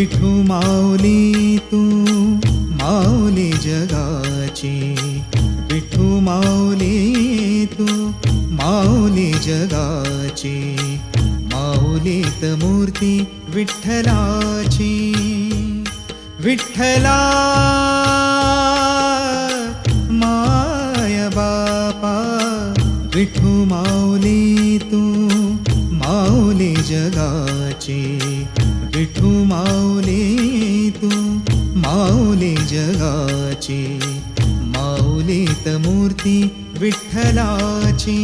विठू माऊली तू माऊली जगाची, विठू माऊली तू माऊली जगाची, माऊलीत मूर्ती विठ्ठलाची. विठ्ठला माय बापा, विठू माऊली तू माऊली जगाची, विठू माऊली तू माऊली जगाची, माऊलीत मूर्ती विठ्ठलाची.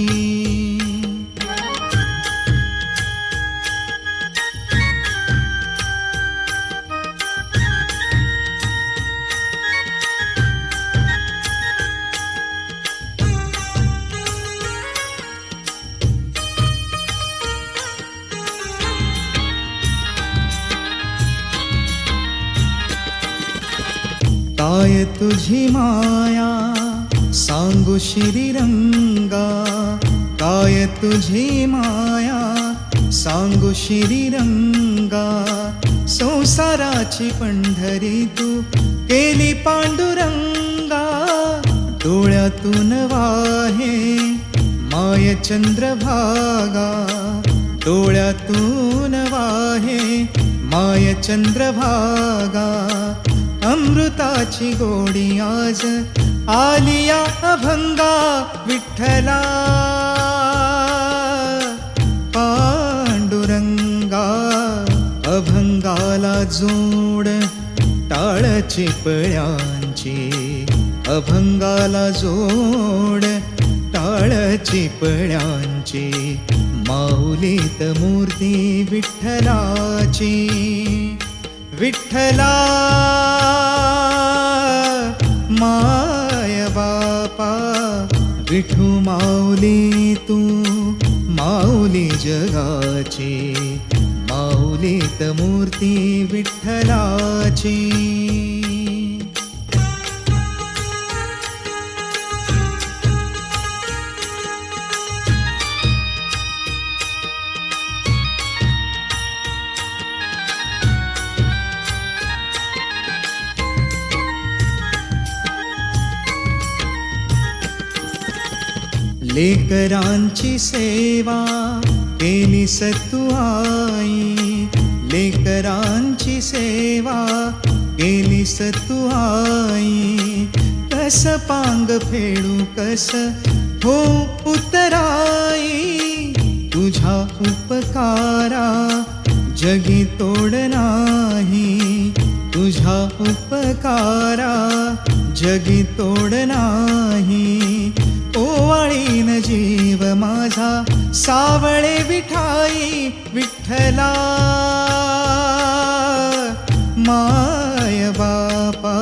काय तुझी माया सांगू श्रीरंगा, काय तुझी माया सांगू श्रीरंगा, संसाराची पंढरी तू केली पांडुरंगा. डोळ्यातून वाहे माय चंद्रभागा, डोळ्यातून वाहे माय चंद्रभागा. अमृताची गोडी आज आलिया अभंगा, विठ्ठला पांडुरंगा. अभंगाला जोड टाळ चिपळ्यांची, अभंगाला जोड टाळ चिपळ्यांची, माऊलीत मूर्ती विठ्ठलाची. विठ्ठला माय बापा, विठू माऊली तू माऊली जगाची, माऊलीत मूर्ती विठ्ठलाची. लेकरांची सेवा केली सतू आई, लेकरांची सेवा केली सतू आई. कस पांग फेडू कस हो उतराई, तुझ्या उपकारा जगी तोड नाही, तुझ्या उपकारा जगी तोड नाही. ओवाळीन जीव माझा सावळे विठाई, विठ्ठला माय बापा.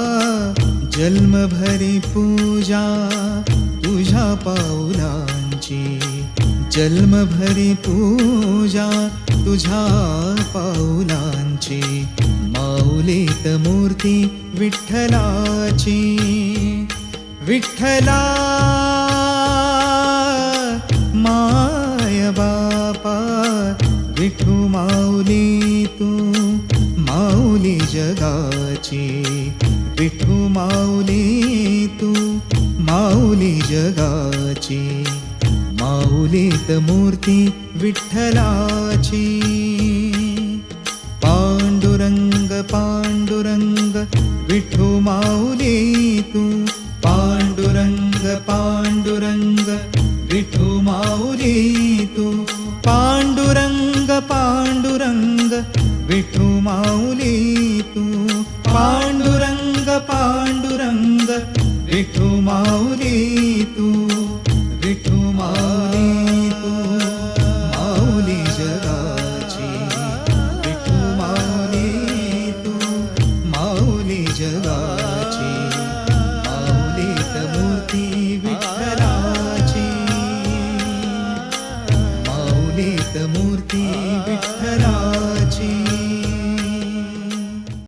जन्मभरी पूजा तुझ्या पाऊलांची, जन्मभरी पूजा तुझ्या पाऊलांची, माऊलीत मूर्ती विठ्ठलाची. विठ्ठला माय बापा, विठू माऊली तू माऊली जगाची, विठू माऊली तू माऊली जगाची, माऊलीत मूर्ती विठ्ठलाची. पांडुरंग पांडुरंग विठू माऊली तू, पांडुरंग पांडुरंग विठू माऊली तू, पांडुरंग पांडुरंग विठू माऊली तू, पांडुरंग पांडुरंग विठू माऊली तू, विठू माऊली तू माऊली जगाची, विठू माऊली तू माऊली जगाची.